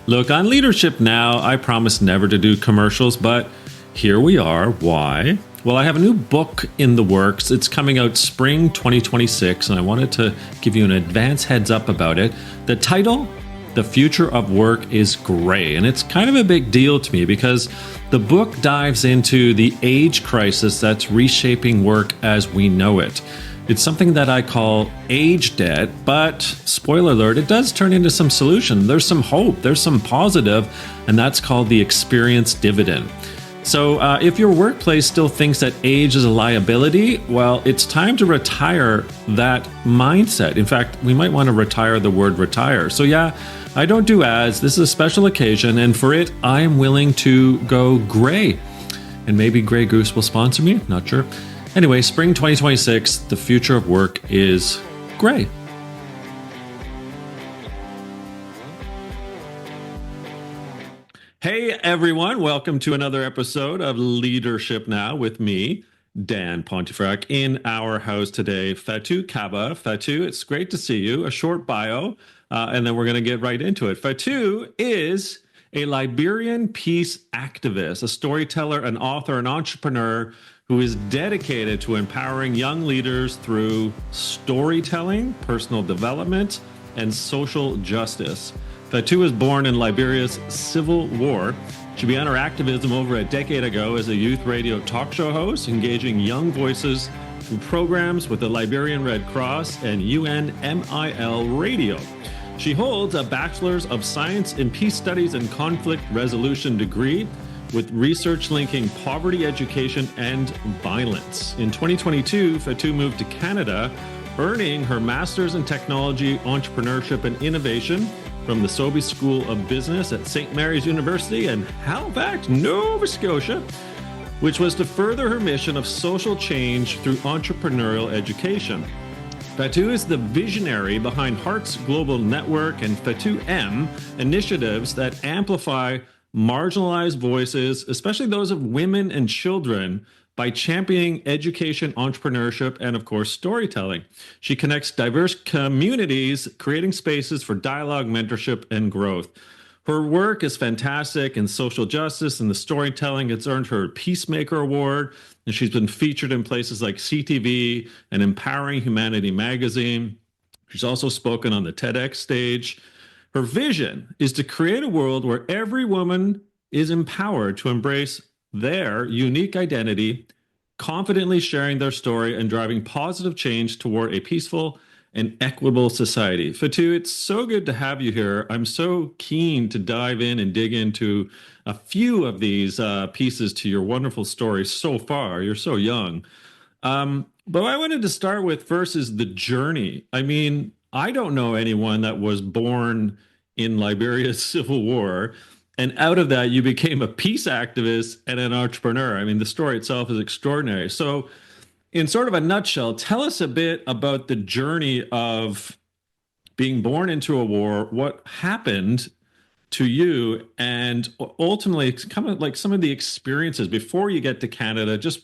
Look, on Leadership Now, I promised never to do commercials, but here we are. Why? Well, I have a new book in the works. It's coming out spring 2026, and I wanted to give you an advance heads up about it. The title, The Future of Work is Gray, and it's kind of a big deal to me because the book dives into the age crisis that's reshaping work as we know it. It's something that I call age debt, but spoiler alert, it does turn into some solution. There's some hope, there's some positive, and that's called the experience dividend. So if your workplace still thinks that age is a liability, well, it's time to retire that mindset. In fact, we might want to retire the word retire. So yeah, I don't do ads. This is a special occasion, and for it, I am willing to go gray. And maybe Grey Goose will sponsor me, not sure. Anyway, spring 2026, the future of work is gray. Hey everyone, welcome to another episode of Leadership Now with me, Dan Pontefract. In our house today, Fatu Kaba. Fatu, it's great to see you. A short bio, and then we're going to get right into it. Fatu is a Liberian peace activist, a storyteller, an author, an entrepreneur who is dedicated to empowering young leaders through storytelling, personal development, and social justice. Fatu was born in Liberia's civil war. She began her activism over a decade ago as a youth radio talk show host, engaging young voices through programs with the Liberian Red Cross and UNMIL Radio. She holds a Bachelor's of Science in Peace Studies and Conflict Resolution degree with research linking poverty, education, and violence. In 2022, Fatu moved to Canada, earning her Master's in Technology, Entrepreneurship, and Innovation from the Sobey School of Business at St. Mary's University in Halifax, Nova Scotia, which was to further her mission of social change through entrepreneurial education. Fatu is the visionary behind Heart's Global Network and Fatu M initiatives that amplify marginalized voices, especially those of women and children, by championing education, entrepreneurship, and of course, storytelling. She connects diverse communities, creating spaces for dialogue, mentorship, and growth. Her work is fantastic in social justice and the storytelling. It's earned her Peacemaker Award, and she's been featured in places like CTV and Empowering Humanity magazine. She's also spoken on the TEDx stage. Her vision is to create a world where every woman is empowered to embrace their unique identity, confidently sharing their story and driving positive change toward a peaceful and equitable society. Fatu, it's so good to have you here. I'm so keen to dive in and dig into a few of these pieces to your wonderful story so far. You're so young. But I wanted to start with first is the journey. I mean, I don't know anyone that was born in Liberia's civil war, and out of that, you became a peace activist and an entrepreneur. I mean, the story itself is extraordinary. So, in sort of a nutshell, tell us a bit about the journey of being born into a war, what happened to you, and ultimately, kind of like some of the experiences before you get to Canada. Just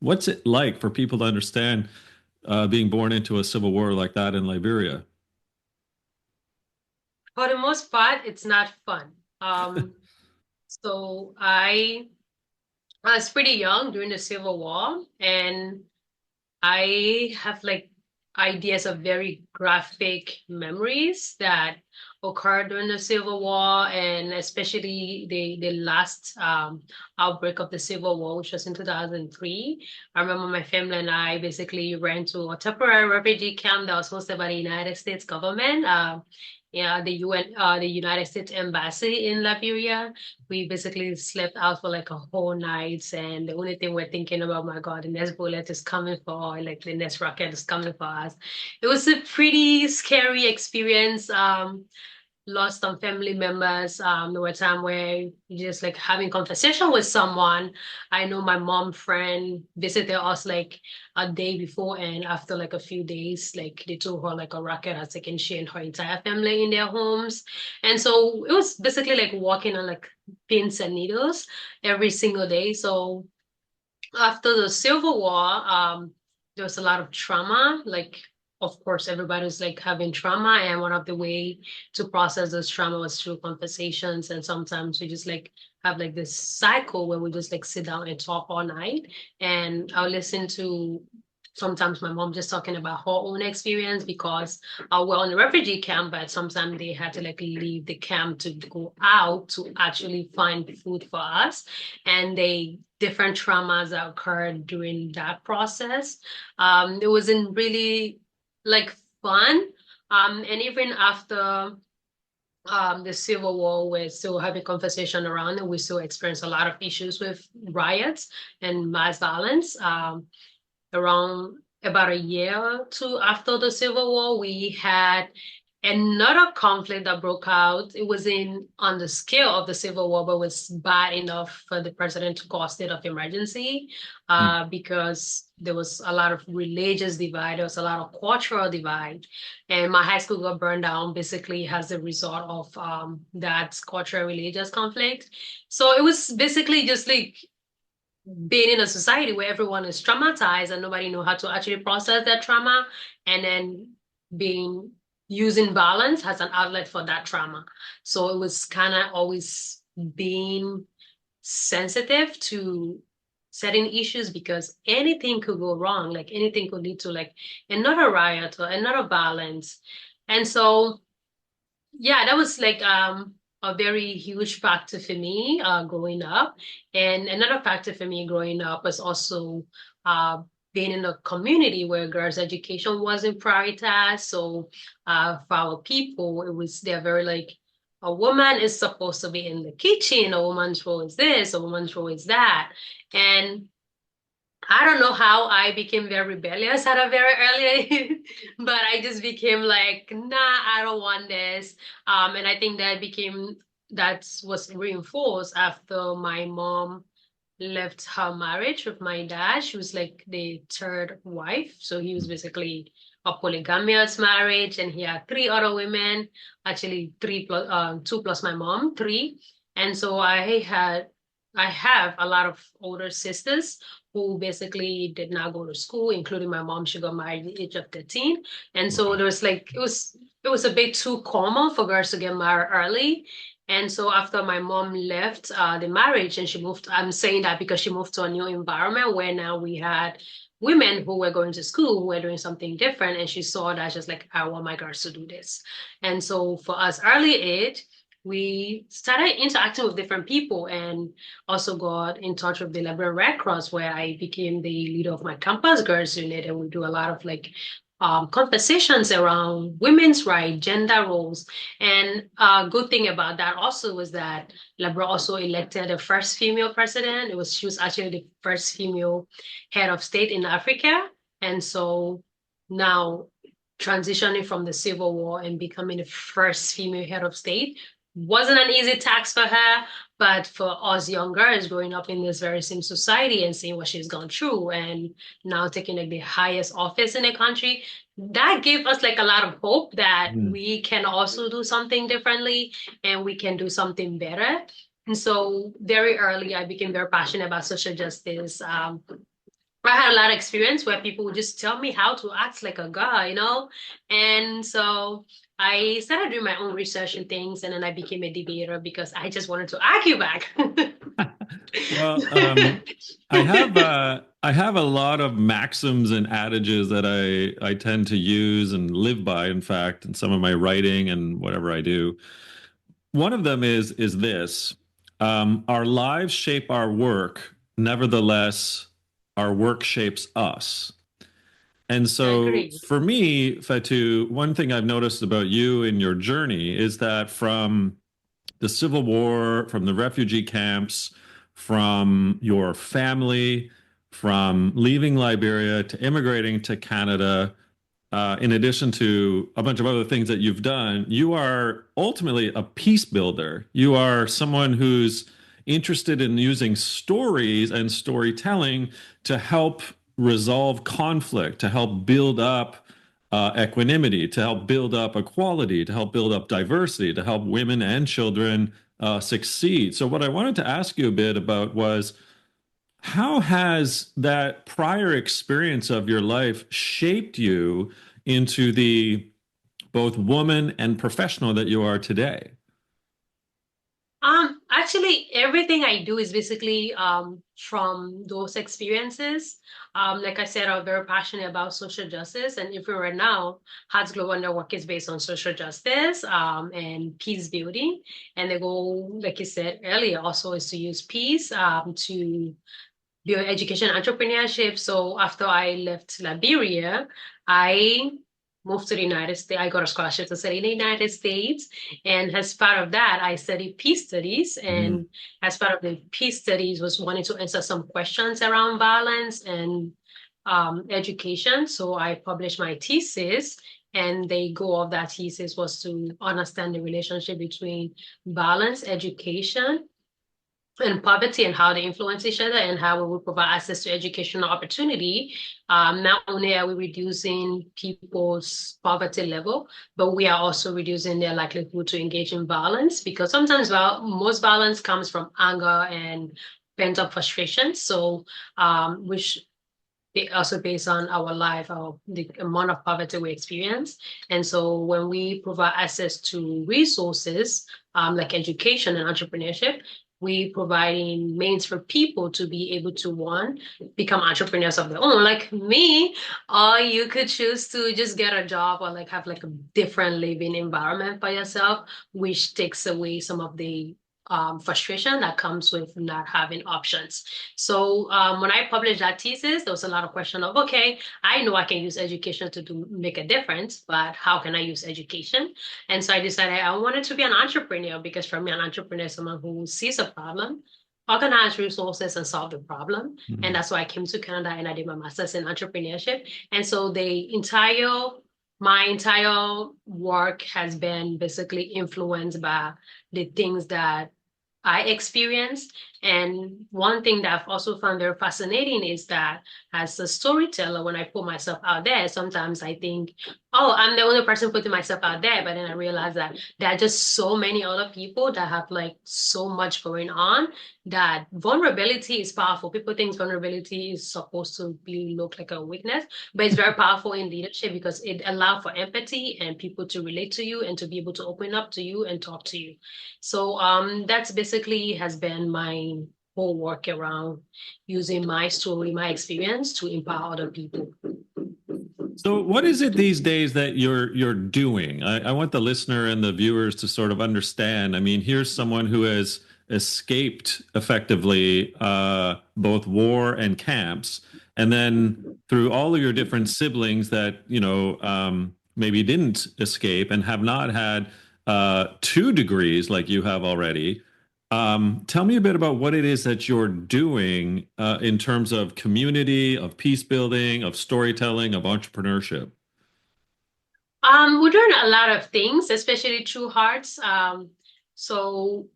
what's it like for people to understand being born into a civil war like that in Liberia? For the most part, it's not fun. So I was pretty young during the Civil War, and I have like ideas of very graphic memories that occurred during the Civil War, and especially the last outbreak of the Civil War, which was in 2003. I remember my family and I basically ran to a temporary refugee camp that was hosted by the United States government. Yeah, the the United States Embassy in Liberia. We basically slept out for like a whole night, and the only thing we're thinking about, my God, the next bullet is coming for, like the next rocket is coming for us. It was a pretty scary experience. Lost some family members. There were times where you just like having conversation with someone. I know my mom friend visited us like a day before, and after like a few days, like they told her like a rocket has taken she and her entire family in their homes. And so it was basically like walking on like pins and needles every single day. So after the Civil War, there was a lot of trauma, like of course, everybody's like having trauma, and one of the way to process this trauma was through conversations. And sometimes we just like have like this cycle where we just like sit down and talk all night. And I'll listen to sometimes my mom just talking about her own experience because we're on the refugee camp, but sometimes they had to like leave the camp to go out to actually find food for us. And they different traumas that occurred during that process. It wasn't really like fun. And even after the Civil War, we're still having conversation around it. We still experience a lot of issues with riots and mass violence. Around about a year or two after the Civil War, we had another conflict that broke out. It was in on the scale of the Civil War, but was bad enough for the president to call a state of emergency Mm. because there was a lot of religious divide, there was a lot of cultural divide. And my high school got burned down basically as a result of that cultural religious conflict. So it was basically just like being in a society where everyone is traumatized and nobody know how to actually process that trauma, and then being using violence as an outlet for that trauma. So it was kind of always being sensitive to certain issues because anything could go wrong, like anything could lead to like another riot or another violence. And so yeah, that was like a very huge factor for me growing up. And another factor for me growing up was also uh being in a community where girls' education wasn't prioritized. So for our people, it was they're very like a woman is supposed to be in the kitchen, a woman's role is this, a woman's role is that. And I don't know how I became very rebellious at a very early age, but I just became like, nah, I don't want this. And I think that was reinforced after my mom left her marriage with my dad. She was like the third wife. So he was basically a polygamous marriage, and he had three other women, actually three plus two plus my mom, three. And so I have a lot of older sisters who basically did not go to school, including my mom. She got married at the age of 13. And so Wow. there was like it was a bit too common for girls to get married early. And so after my mom left the marriage and she moved, I'm saying that because she moved to a new environment where now we had women who were going to school, who were doing something different. And she saw that she's like, I want my girls to do this. And so for us early age, we started interacting with different people and also got in touch with the Liberian Red Cross, where I became the leader of my campus girls unit. And we do a lot of like conversations around women's rights, gender roles. And a good thing about that also was that Libra also elected the first female president. She was actually the first female head of state in Africa. And so now transitioning from the Civil War and becoming the first female head of state wasn't an easy task for her, but for us young girls growing up in this very same society and seeing what she's gone through and now taking like the highest office in the country, that gave us like a lot of hope that Mm. we can also do something differently and we can do something better. And so very early, I became very passionate about social justice. I had a lot of experience where people would just tell me how to act like a guy, you know? And so I started doing my own research and things, and then I became a debater because I just wanted to argue back. Well, I have a lot of maxims and adages that I tend to use and live by, in fact, in some of my writing and whatever I do. One of them is this: our lives shape our work. Nevertheless, our work shapes us. And I so agree. for me, Fatu, one thing I've noticed about you in your journey is that from the Civil War, from the refugee camps, from your family, from leaving Liberia to immigrating to Canada, in addition to a bunch of other things that you've done, you are ultimately a peace builder. You are someone who's interested in using stories and storytelling to help resolve conflict, to help build up equanimity, to help build up equality, to help build up diversity, to help women and children succeed. So, what I wanted to ask you a bit about was how has that prior experience of your life shaped you into the both woman and professional that you are today? Actually, everything I do is basically from those experiences. Like I said, I'm very passionate about social justice, and even right now, Hearts Global Network is based on social justice and peace building. And the goal, like you said earlier, also is to use peace to build education entrepreneurship. So after I left Liberia, I moved to the United States. I got a scholarship to study in the United States. And as part of that, I studied peace studies. Mm. And as part of the peace studies was wanting to answer some questions around violence and education. So I published my thesis. And the goal of that thesis was to understand the relationship between violence, education, and poverty and how they influence each other and how we will provide access to educational opportunity. Not only are we reducing people's poverty level, but we are also reducing their likelihood to engage in violence because sometimes most violence comes from anger and pent up frustration. So, which also based on our life, the amount of poverty we experience. And so when we provide access to resources like education and entrepreneurship, we providing means for people to be able to one, become entrepreneurs of their own, like me, or you could choose to just get a job or like have like a different living environment for yourself, which takes away some of the frustration that comes with not having options. So when I published that thesis, there was a lot of question of, okay, I know I can use education to make a difference, but how can I use education? And so I decided I wanted to be an entrepreneur because for me, an entrepreneur is someone who sees a problem, organize resources and solve the problem. And Mm. that's why I came to Canada and I did my master's in entrepreneurship. And so my entire work has been basically influenced by the things that I experienced. And one thing that I've also found very fascinating is that as a storyteller, when I put myself out there, sometimes I think, oh, I'm the only person putting myself out there. But then I realize that there are just so many other people that have like so much going on that vulnerability is powerful. People think vulnerability is supposed to be look like a weakness, but it's very powerful in leadership because it allows for empathy and people to relate to you and to be able to open up to you and talk to you. So that's basically has been my whole work around using my story, my experience to empower other people. So, what is it these days that you're doing? I want the listener and the viewers to sort of understand. I mean, here's someone who has escaped effectively both war and camps, and then through all of your different siblings that maybe didn't escape and have not had 2 degrees like you have already. Tell me a bit about what it is that you're doing in terms of community, of peace building, of storytelling, of entrepreneurship. We're doing a lot of things, especially through Hearts. So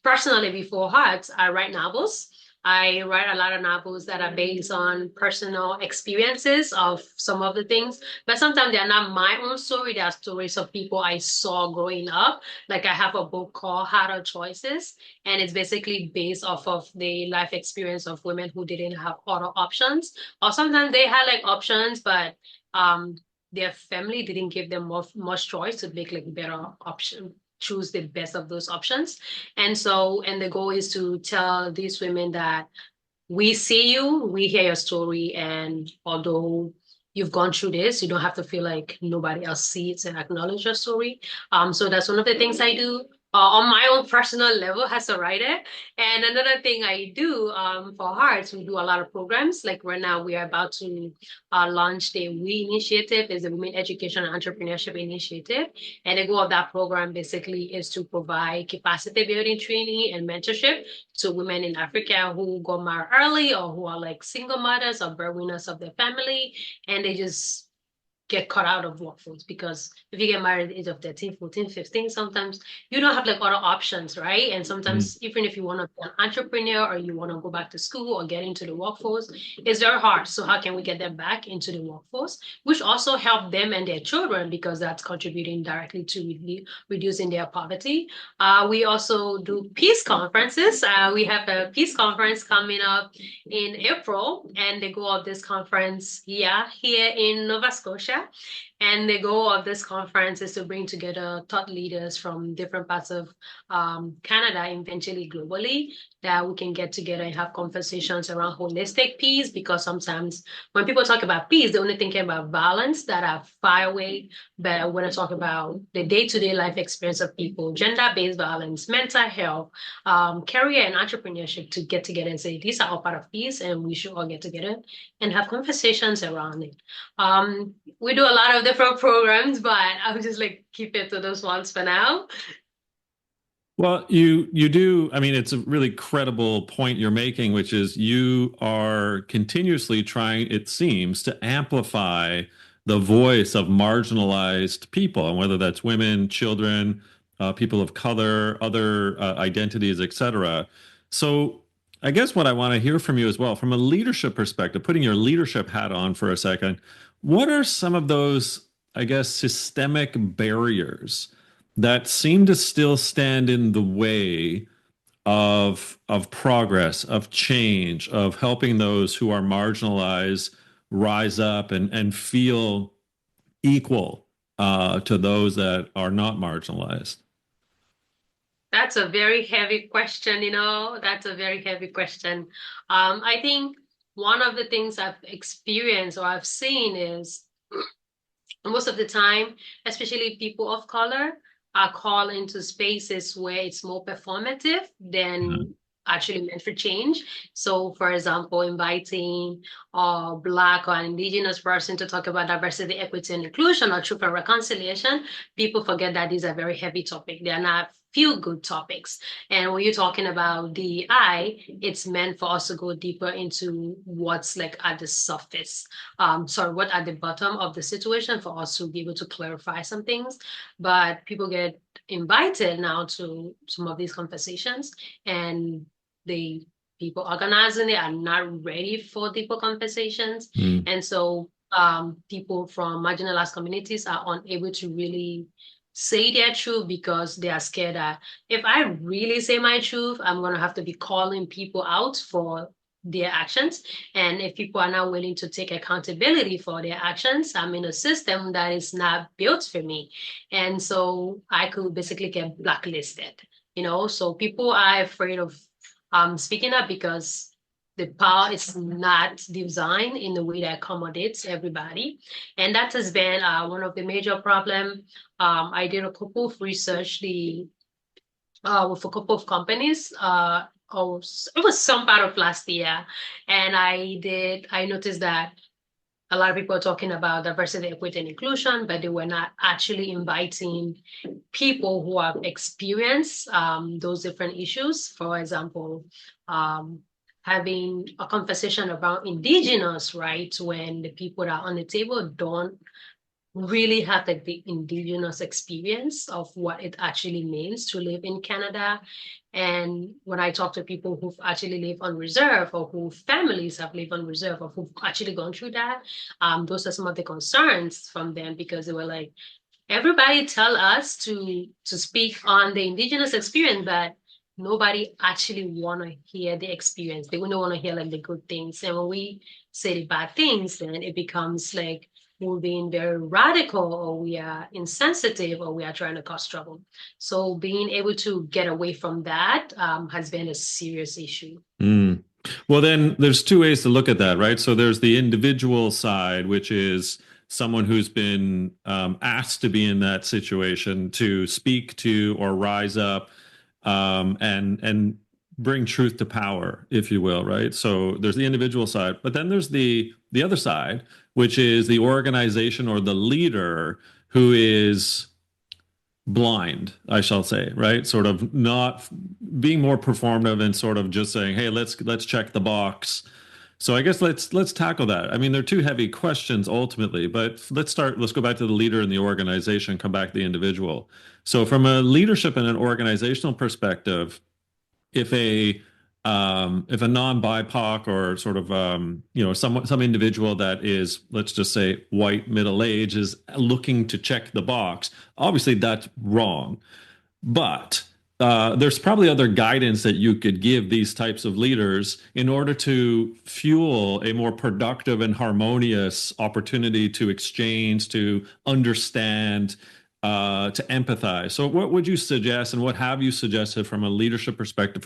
personally, before Hearts, I write novels. I write a lot of novels that are based on personal experiences of some of the things, but sometimes they're not my own story. They are stories of people I saw growing up. Like I have a book called Harder Choices, and it's basically based off of the life experience of women who didn't have other options, or sometimes they had like options, but um, their family didn't give them much choice to make like better option, choose the best of those options. And so, and the goal is to tell these women that we see you, we hear your story, and although you've gone through this, you don't have to feel like nobody else sees and acknowledge your story. So that's one of the things I do. On my own personal level as a writer. And another thing I do for Hearts, we do a lot of programs. Like right now, we are about to launch the WE initiative, is the Women Education and Entrepreneurship Initiative. And the goal of that program basically is to provide capacity building training and mentorship to women in Africa who got married early or who are like single mothers or breadwinners of their family, and they just get cut out of workforce because if you get married at the age of 13, 14, 15, sometimes you don't have like other options, right? And Mm. sometimes even if you want to be an entrepreneur or you want to go back to school or get into the workforce, it's very hard. So how can we get them back into the workforce, which also help them and their children because that's contributing directly to reducing their poverty. We also do peace conferences. We have a peace conference coming up in April, and the goal of this conference, here in Nova Scotia, Canada. And the goal of this conference is to bring together thought leaders from different parts of Canada, eventually globally, that we can get together and have conversations around holistic peace. Because sometimes when people talk about peace, they're only thinking about violence that are far away. But when I talk about the day-to-day life experience of people, gender-based violence, mental health, career and entrepreneurship, to get together and say, these are all part of peace and we should all get together and have conversations around it. We do a lot of different programs, but I'll just like keep it to those ones for now. Well, you do. I mean, it's a really credible point you're making, which is you are continuously trying, it seems, to amplify the voice of marginalized people, and whether that's women, children, people of color, other identities, etc. So, I guess what I want to hear from you as well, from a leadership perspective, putting your leadership hat on for a second, what are some of those, I guess, systemic barriers that seem to still stand in the way of progress, of change, of helping those who are marginalized rise up and feel equal to those that are not marginalized? That's a very heavy question, you know, that's a very heavy question. I think one of the things I've experienced or I've seen is most of the time, especially people of color, are called into spaces where it's more performative than actually meant for change. So, for example, inviting a Black or an Indigenous person to talk about diversity, equity, and inclusion or truth and reconciliation, people forget that these are very heavy topics. They are not feel-good topics. And when you're talking about DEI, it's meant for us to go deeper into what's like at the surface. Sorry, what at the bottom of the situation for us to be able to clarify some things. But people get invited now to some of these conversations, and the people organizing it are not ready for deeper conversations. Mm. And so people from marginalized communities are unable to really say their truth because they are scared that if I really say my truth, I'm going to have to be calling people out for their actions. And if people are not willing to take accountability for their actions, I'm in a system that is not built for me. And so I could basically get blacklisted, you know? So people are afraid of speaking up because the power is not designed in a way that accommodates everybody. And that has been one of the major problems. I did a couple of research with a couple of companies. It was some part of last year. And I noticed that a lot of people are talking about diversity, equity, and inclusion, but they were not actually inviting people who have experienced those different issues. For example, having a conversation about indigenous rights when the people that are on the table don't really have like the indigenous experience of what it actually means to live in Canada. And when I talk to people who've actually lived on reserve or whose families have lived on reserve or who've actually gone through that, those are some of the concerns from them because they were like, everybody tell us to speak on the indigenous experience, but nobody actually want to hear the experience. They don't want to hear like the good things. And when we say the bad things, then it becomes like we're being very radical or we are insensitive or we are trying to cause trouble. So being able to get away from that has been a serious issue. Mm. Well, then there's two ways to look at that, right? So there's the individual side, which is someone who's been asked to be in that situation to speak to or rise up and bring truth to power, if you will, right? So there's the individual side, but then there's the other side, which is the organization or the leader who is blind, I shall say, right? Sort of not being more performative and sort of just saying, "Hey, let's check the box." So I guess let's tackle that. I mean, they're two heavy questions ultimately, but let's go back to the leader and the organization, come back to the individual. So from a leadership and an organizational perspective, if a non-BIPOC or sort of some individual that is, let's just say, white, middle age is looking to check the box, obviously that's wrong. But there's probably other guidance that you could give these types of leaders in order to fuel a more productive and harmonious opportunity to exchange, to understand, to empathize. So, what would you suggest, and what have you suggested from a leadership perspective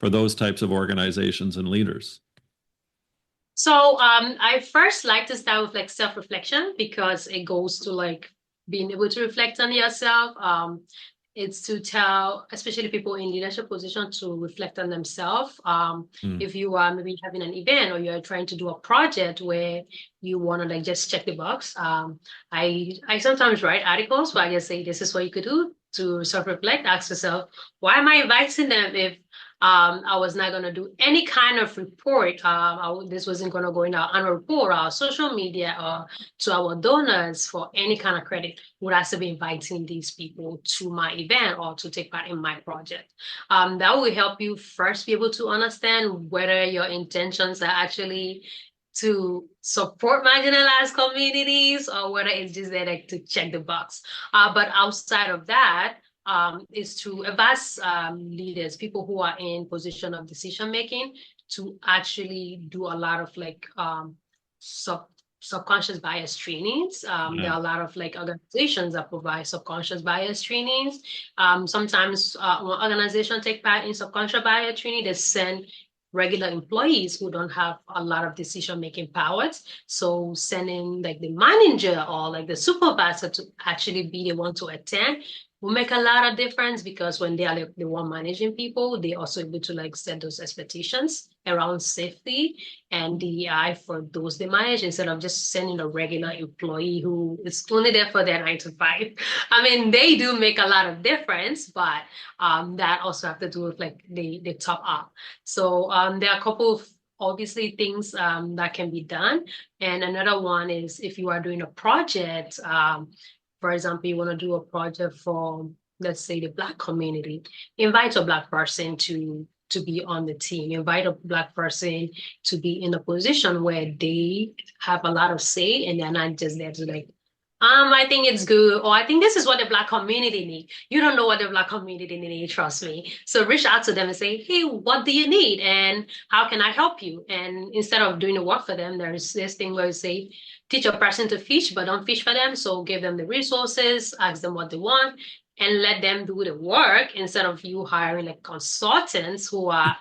for those types of organizations and leaders? So I first like to start with like self-reflection because it goes to like being able to reflect on yourself. It's to tell, especially people in leadership position, to reflect on themselves. Mm. If you are maybe having an event or you're trying to do a project where you want to like just check the box. I sometimes write articles where I just say this is what you could do to self-reflect, ask yourself, why am I inviting them if I was not going to do any kind of report. This wasn't going to go in our annual report, our social media, or to our donors for any kind of credit. Would I still be inviting these people to my event or to take part in my project? That will help you first be able to understand whether your intentions are actually to support marginalized communities or whether it's just there like, to check the box. But outside of that, is to advise leaders, people who are in position of decision making, to actually do a lot of like subconscious bias trainings. There Yeah. are a lot of like organizations that provide subconscious bias trainings. Sometimes when organizations take part in subconscious bias training, they send regular employees who don't have a lot of decision making powers. So sending like the manager or like the supervisor to actually be the one to attend will make a lot of difference because when they are like the one managing people, they also able to like set those expectations around safety and DEI for those they manage instead of just sending a regular employee who is only there for their 9 to 5. I mean, they do make a lot of difference, but that also have to do with like the top up. So there are a couple of obviously things that can be done. And another one is if you are doing a project, for example, you want to do a project for, let's say, the Black community, invite a Black person to be on the team, invite a Black person to be in a position where they have a lot of say and they're not just there to like, I think it's good, or I think this is what the Black community need. You don't know what the Black community need, trust me. So reach out to them and say, hey, what do you need? And how can I help you? And instead of doing the work for them, there's this thing where you say, teach a person to fish, but don't fish for them. So give them the resources, ask them what they want, and let them do the work instead of you hiring like consultants who are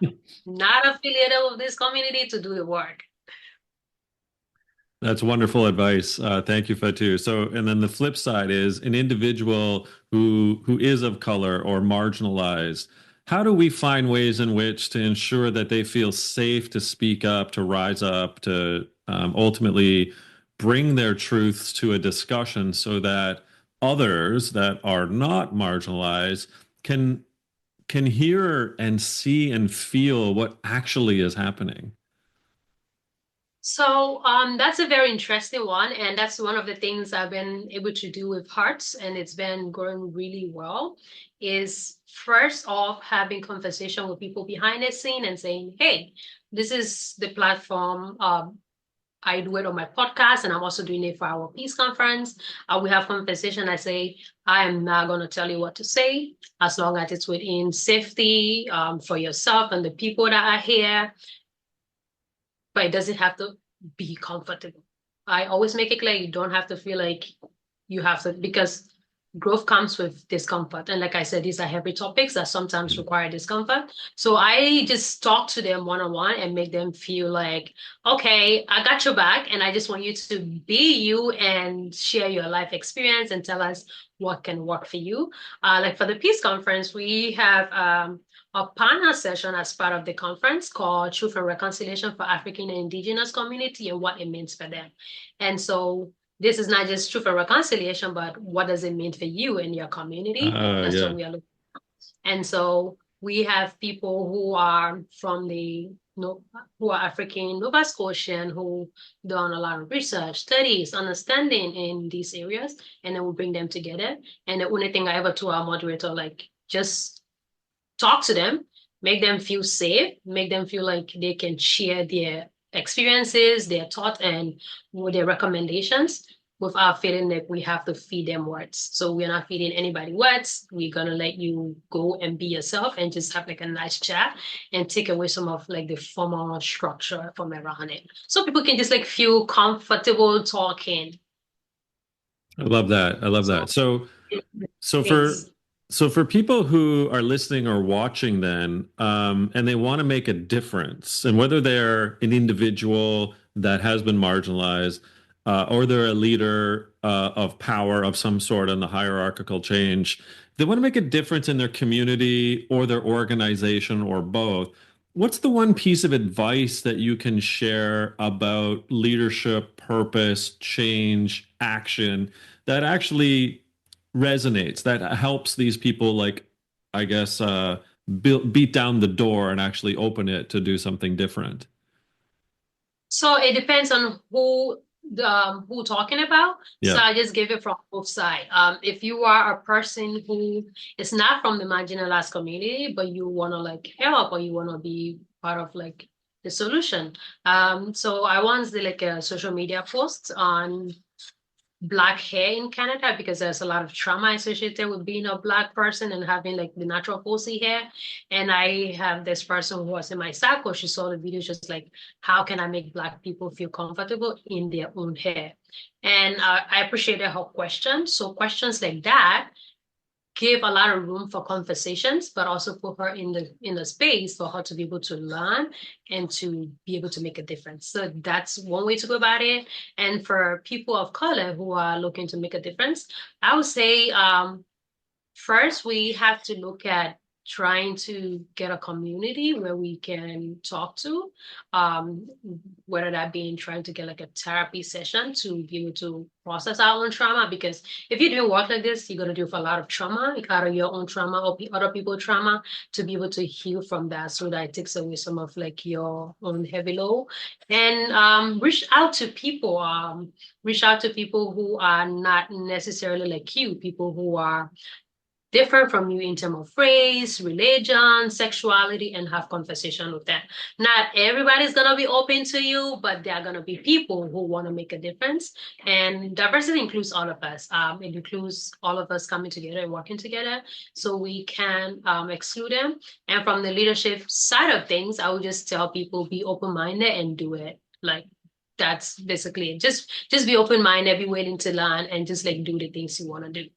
not affiliated with this community to do the work. That's wonderful advice. Thank you, Fatu. So, and then the flip side is an individual who is of color or marginalized. How do we find ways in which to ensure that they feel safe to speak up, to rise up, to ultimately bring their truths to a discussion so that others that are not marginalized can can hear and see and feel what actually is happening? So that's a very interesting one, and that's one of the things I've been able to do with Hearts, and it's been going really well. Is first off having conversation with people behind the scene and saying, "Hey, this is the platform. I do it on my podcast, and I'm also doing it for our peace conference. We have conversation. I say, I am not going to tell you what to say, as long as it's within safety for yourself and the people that are here, but it doesn't have to be comfortable. I always make it clear you don't have to feel like you have to, because growth comes with discomfort. And like I said, these are heavy topics that sometimes require discomfort. So I just talk to them one-on-one and make them feel like, okay, I got your back. And I just want you to be you and share your life experience and tell us what can work for you. Like for the Peace Conference, we have a panel session as part of the conference called Truth and Reconciliation for African and Indigenous Community and what it means for them. And so this is not just truth and reconciliation, but what does it mean for you and your community? That's what Yeah. we are looking at. And so we have people who are from who are African, Nova Scotian, who done a lot of research, studies, understanding in these areas, and then we bring them together. And the only thing I ever told our moderator, like, just talk to them, make them feel safe, make them feel like they can share their experiences, their thoughts, and their recommendations. without feeling like we have to feed them words. So we're not feeding anybody words. We're gonna let you go and be yourself and just have like a nice chat and take away some of like the formal structure from around it. So people can just like feel comfortable talking. I love that. I love So that. So for thanks. so for people who are listening or watching then, and they want to make a difference, and whether they're an individual that has been marginalized, or they're a leader of power of some sort in the hierarchical change, they want to make a difference in their community or their organization or both. What's the one piece of advice that you can share about leadership, purpose, change, action that actually resonates, that helps these people, like, I guess, beat down the door and actually open it to do something different? So it depends on who talking about. So Yeah. I just give it from both sides. If you are a person who is not from the marginalized community, but you want to like help or you want to be part of like the solution. So I once did like a social media post on Black hair in Canada because there's a lot of trauma associated with being a Black person and having like the natural falsy hair. And I have this person who was in my circle. She saw the video, just like, how can I make Black people feel comfortable in their own hair? And I appreciated her question. So questions like that give a lot of room for conversations, but also put her in the space for her to be able to learn and to be able to make a difference. So that's one way to go about it. And for people of color who are looking to make a difference, I would say first, we have to look at trying to get a community where we can talk to, um, whether that being trying to get like a therapy session to be able to process our own trauma. Because if you're doing work like this, you're going to do for a lot of trauma, either your own trauma or other people's trauma, to be able to heal from that so that it takes away some of like your own heavy load. And reach out to people who are not necessarily like you, people who are different from you in terms of race, religion, sexuality, and have conversation with them. Not everybody's gonna be open to you, but there are gonna be people who want to make a difference. And diversity includes all of us. It includes all of us coming together and working together, so we can exclude them. And from the leadership side of things, I would just tell people be open-minded and do it. Like that's basically it. Just be open-minded, be willing to learn, and just like do the things you want to do.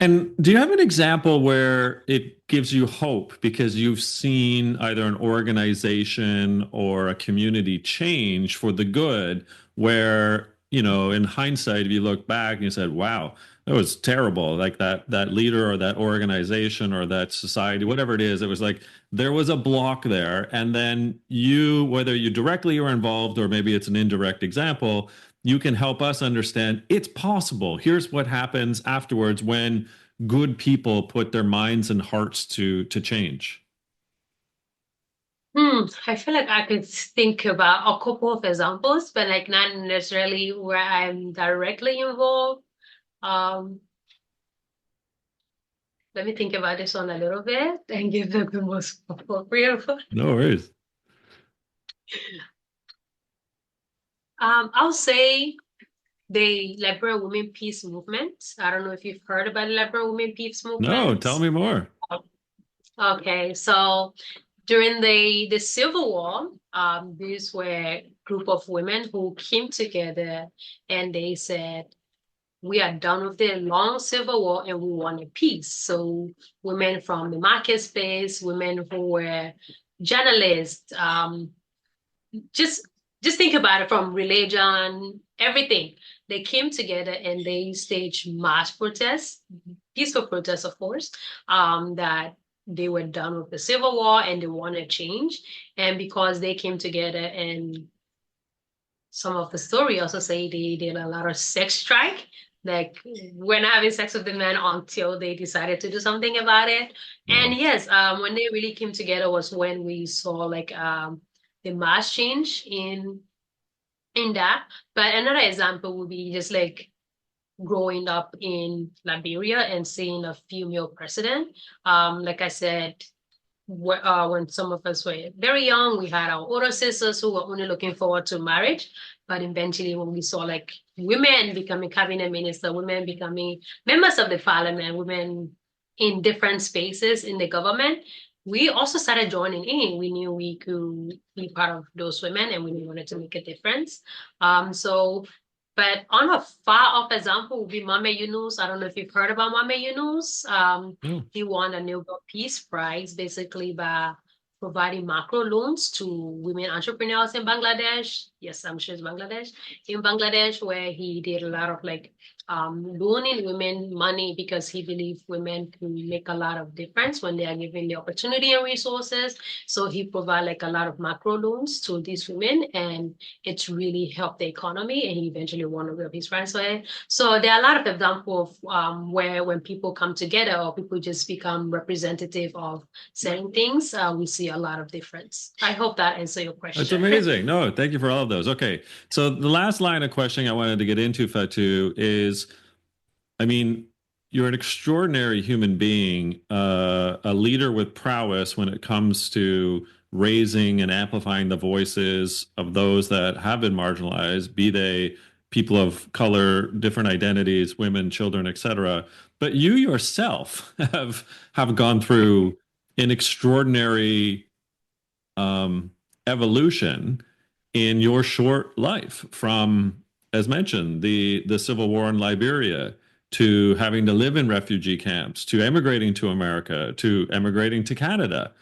And do you have an example where it gives you hope because you've seen either an organization or a community change for the good, where, in hindsight, if you look back and you said, wow, that was terrible, like that leader or that organization or that society, whatever it is, it was like there was a block there. And then you, whether you directly are involved or maybe it's an indirect example, you can help us understand it's possible. Here's what happens afterwards when good people put their minds and hearts to change. I feel like I could think about a couple of examples, but like not necessarily where I'm directly involved. Um, Let me think about this one a little bit and give them the most appropriate one. No worries. I'll say the Liberian Women Peace Movement. I don't know if you've heard about the Liberian Women Peace No, Movement. tell me more. Okay, so during the Civil War, these were a group of women who came together and they said, we are done with the long civil war and we want a peace. So women from the market space, women who were journalists, just just think about it, from religion, everything. They came together and they staged mass protests, peaceful protests, of course, that they were done with the civil war and they wanted change. And because they came together, and some of the story also say they did a lot of sex strike. Like, we're not having sex with the men until they decided to do something about it. And Wow. yes, when they really came together was when we saw like the mass change in that. But another example would be just like growing up in Liberia and seeing a female president. Like I said, when some of us were very young, we had our older sisters who were only looking forward to marriage. But eventually, when we saw like women becoming cabinet minister, women becoming members of the parliament, women in different spaces in the government, we also started joining in. We knew we could be part of those women and we wanted to make a difference. But on a far off example would be Mame Yunus. I don't know if you've heard about Mame Yunus. Oh, He won a Nobel Peace Prize basically by providing macro loans to women entrepreneurs in Bangladesh. Yes, I'm sure it's Bangladesh. In Bangladesh, where he did a lot of like loaning women money because he believed women can make a lot of difference when they are given the opportunity and resources. So he provided like a lot of macro loans to these women, and it's really helped the economy. And he eventually won a Nobel Peace Prize for it. So there are a lot of examples of where when people come together or people just become representative of certain things, we see a lot of difference. I hope that answers your that's question. amazing. No, thank you for all of those. Okay. So the last line of questioning I wanted to get into, Fatu, is I mean, you're an extraordinary human being, a leader with prowess when it comes to raising and amplifying the voices of those that have been marginalized, be they people of color, different identities, women, children, etc. But you yourself have gone through an extraordinary evolution in your short life from, as mentioned, the civil war in Liberia to having to live in refugee camps to emigrating to America to emigrating to Canada.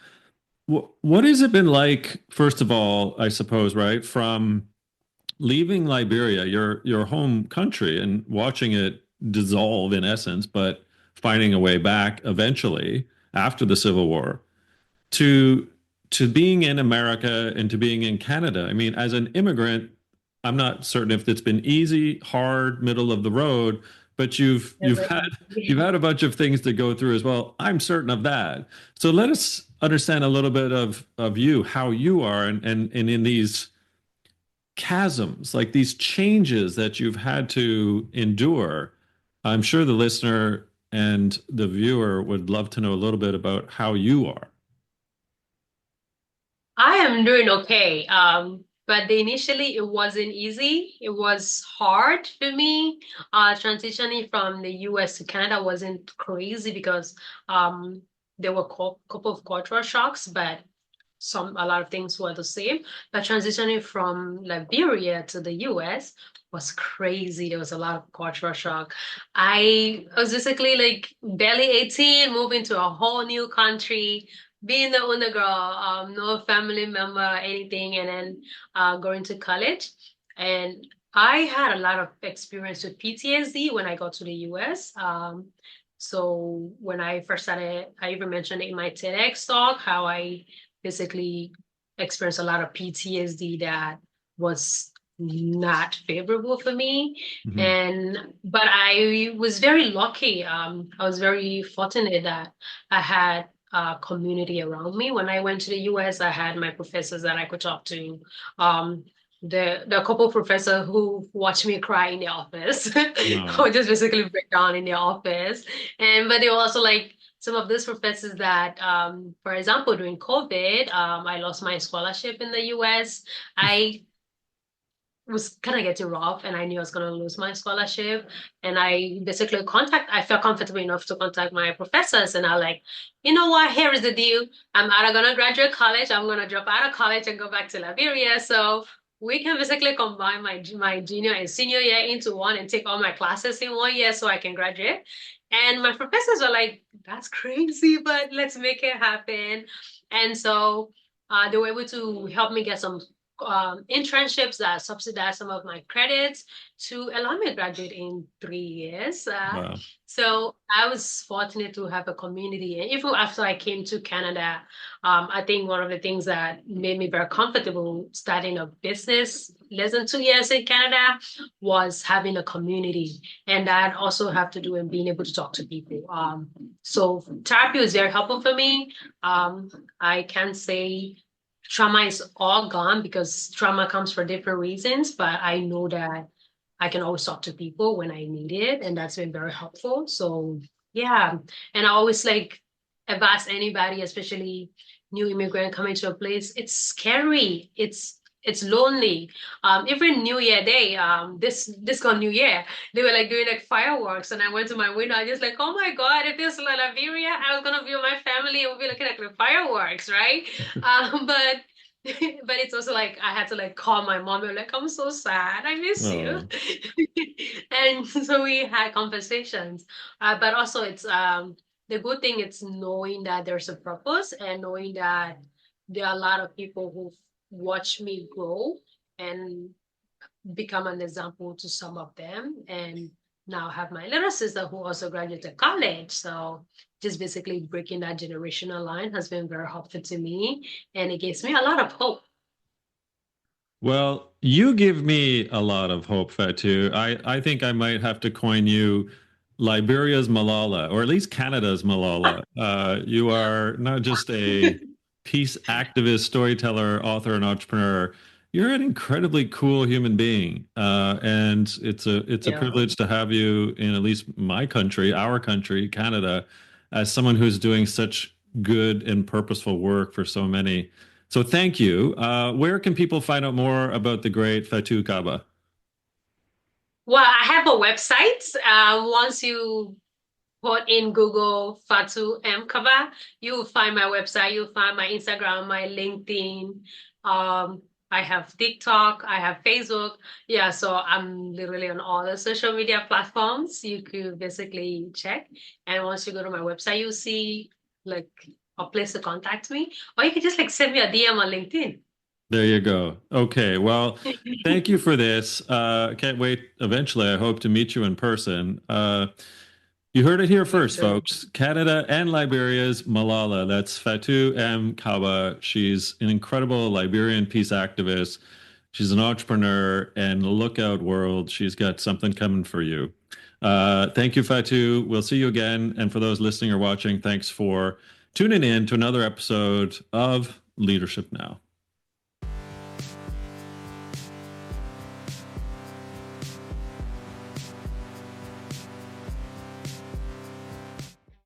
What has it been like, first of all, I suppose, right, from leaving Liberia, your home country, and watching it dissolve in essence, but finding a way back eventually after the Civil War to being in America and to being in Canada. I mean, as an immigrant, I'm not certain if it's been easy, hard, middle of the road, but you've had a bunch of things to go through as well. I'm certain of that. So let us understand a little bit of you, how you are, and in these chasms, like these changes that you've had to endure. I'm sure the listener and the viewer would love to know a little bit about how you are. I am doing okay. But initially it wasn't easy. It was hard for me. Transitioning from the US to Canada wasn't crazy because um there were a couple of cultural shocks, but a lot of things were the same. But transitioning from Liberia to the US was crazy. There was a lot of cultural shock. I was basically like barely 18, moving to a whole new country, being the only girl, no family member, anything, and then going to college. And I had a lot of experience with PTSD when I got to the US. So when I first started, I even mentioned it in my TEDx talk how I basically experienced a lot of PTSD that was not favorable for me. Mhm. But I was very lucky. I was very fortunate that I had a community around me. When I went to the US, I had my professors that I could talk to. Um, the couple professor who watched me cry in the office Wow. or just basically break down in the office. But they were also like some of these professors that, for example, during COVID, I lost my scholarship in the US. I was kind of getting rough and I knew I was going to lose my scholarship. And I felt comfortable enough to contact my professors and I like, you know what, here is the deal. I'm either going to graduate college, I'm going to drop out of college and go back to Liberia. So we can basically combine my junior and senior year into one and take all my classes in 1 year so I can graduate. And my professors were like, that's crazy, but let's make it happen. And so they were able to help me get some internships that subsidize some of my credits to allow me to graduate in 3 years. Wow. So I was fortunate to have a community. And even after I came to Canada, I think one of the things that made me very comfortable starting a business less than 2 years in Canada was having a community. And that also have to do with being able to talk to people. So therapy was very helpful for me. I can say trauma is all gone because trauma comes for different reasons, but I know that I can always talk to people when I need it, and that's been very helpful. So yeah, and I always like advise anybody, especially new immigrant coming to a place. It's scary. it's lonely. Even New Year Day, this called New Year, they were like doing like fireworks, and I went to my window. I just like, oh my God, if this was like Liberia, I was gonna be with my family and we'll be looking at the fireworks, right? But but it's also like I had to like call my mom and like, I'm so sad, I miss you. Oh. And so we had conversations. But also it's the good thing is knowing that there's a purpose and knowing that there are a lot of people who watch me grow and become an example to some of them. And now have my little sister who also graduated college. So just basically breaking that generational line has been very helpful to me. And it gives me a lot of hope. Well, you give me a lot of hope, Fatu. I think I might have to coin you Liberia's Malala, or at least Canada's Malala. You are not just a peace activist, storyteller, author, and entrepreneur. You're an incredibly cool human being, and it's a Yeah. privilege to have you in at least my country, our country, Canada, as someone who's doing such good and purposeful work for so many. So thank you. Where can people find out more about the great Fatu Kaba? Well, I have a website. Once you put in Google Fatu Kaba, you'll find my website. You'll find my Instagram, my LinkedIn. Um, I have TikTok. I have Facebook. Yeah, so I'm literally on all the social media platforms. You could basically check. And once you go to my website, you'll see like a place to contact me, or you can just like send me a DM on LinkedIn. There you go. Okay. Well, thank you for this. Can't wait. Eventually, I hope to meet you in person. You heard it here Me first, too. folks. Canada and Liberia's Malala. That's Fatu M. Kaba. She's an incredible Liberian peace activist. She's an entrepreneur, and look out, world. She's got something coming for you. Thank you, Fatu. We'll see you again. And for those listening or watching, thanks for tuning in to another episode of Leadership Now.